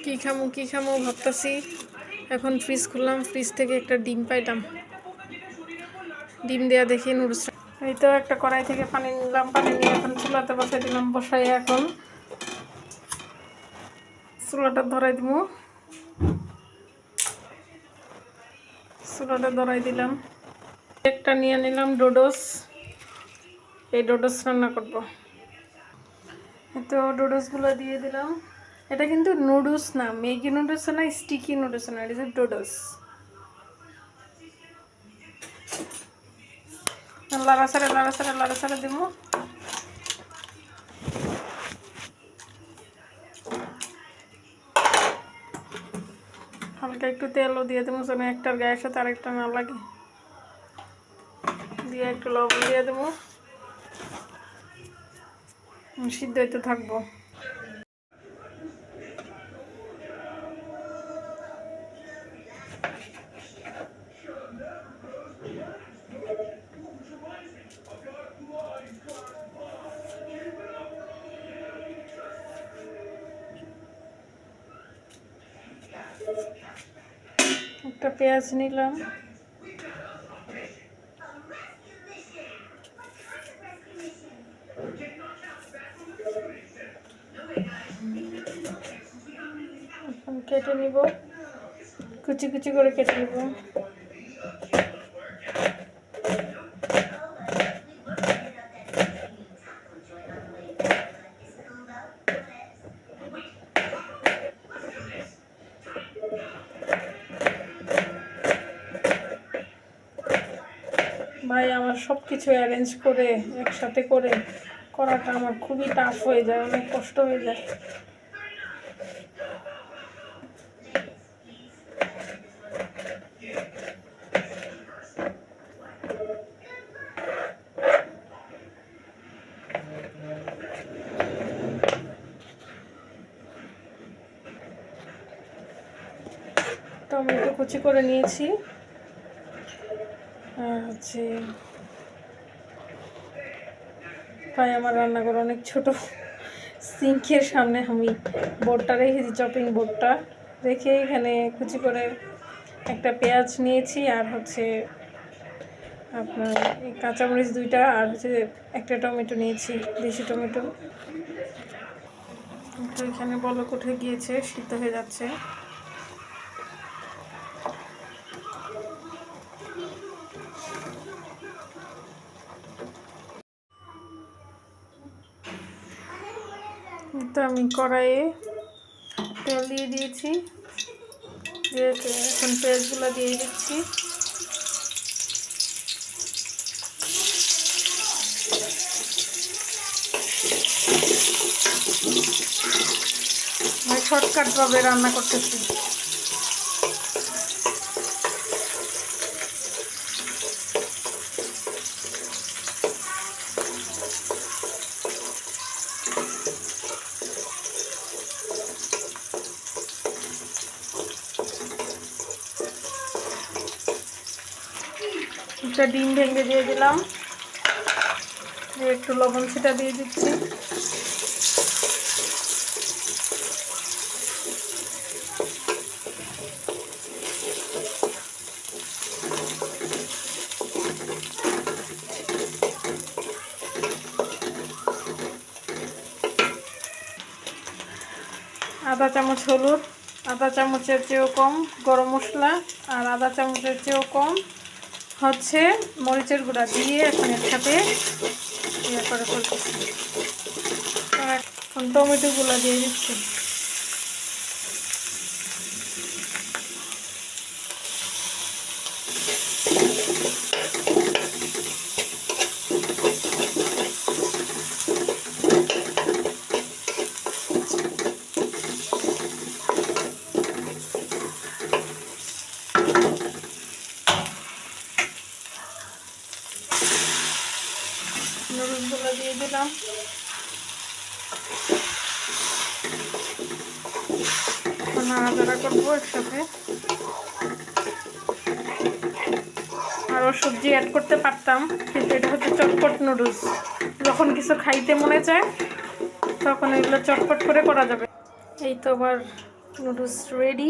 কি খামো ভাবতেছি। এখন ফ্রিজ খুললাম, ফ্রিজ থেকে একটা ডিম পাইলাম। ডিম দেয়া দেখি নুডলস। এই তো একটা কড়াই থেকে পানি নিলাম, পানি নিয়ে এখন চুলাতে বসাই দিলাম। বসাই এখন চুলাটা ধরাই দিব। চুলাটা ধরাই দিলাম। একটা নিয়ে নিলাম ডোডোস। এই ডোডোস রান্না করব। তো ডোডোসগুলো দিয়ে দিলাম। এটা কিন্তু নুডলস না, ম্যাগি নুডলস না, স্টিকি নুডলস না, এটা হচ্ছে ডোডোস। লাড়াচাড়া দিব। হালকা একটু তেলও দিয়ে দেবো যেন একটার গায়ের সাথে আরেকটা না লাগে। দিয়ে একটু লবণ দিয়ে দেবো, সিদ্ধ হইতে থাকবো। একটা পেঁয়াজ নিলাম, এখন কেটে নিব, কুচি কুচি করে কেটে নিব। ভাই আমার সব কিছু অ্যারেঞ্জ করে একসাথে করাটা আমার খুবই টাফ হয়ে যায়, অনেক কষ্ট হয়ে যায়। টমেটো কুচি করে নিয়েছি। আর হচ্ছে ভাই আমার রান্নাঘর অনেক ছোট, সিঙ্কের সামনে আমি বোর্ডটা রেখেছি, চপিং বোর্ডটা রেখে এখানে কুচি করে একটা পেঁয়াজ নিয়েছি, আর হচ্ছে আপনার কাঁচামরিচ 2টা, আর হচ্ছে একটা টমেটো নিয়েছি, দেশি টমেটো। তো এখানে বলক উঠে গিয়েছে, সিদ্ধ হয়ে যাচ্ছে। তো আমি কড়াইয়ে তেল দিয়ে দিয়েছি, এখন পেঁয়াজগুলো দিয়ে দিচ্ছি। আমি শর্টকাটভাবে রান্না করতেছি। একটা ডিম ভেঙে দিয়ে দিলাম, একটু লবণ ছিটা দিয়ে দিচ্ছি। আধা চামচ হলুদ, আধা চামচের চেয়েও কম গরম মশলা, আর আধা চামচের চেয়েও কম হচ্ছে মরিচের গুঁড়া দিয়ে এখন একসাথে ইয়ে করে ফেলতেছি। এখন টমেটোগুলো দিয়ে দিচ্ছি। নুডলসগুলো দিয়ে দিলাম। নাড়াচাড়া করবো একসাথে। আরও সবজি অ্যাড করতে পারতাম, কিন্তু এটা হচ্ছে চটপট নুডলস। যখন কিছু খাইতে মনে চায় তখন এগুলো চটপট করে করা যাবে। এই তো আবার নুডলস রেডি।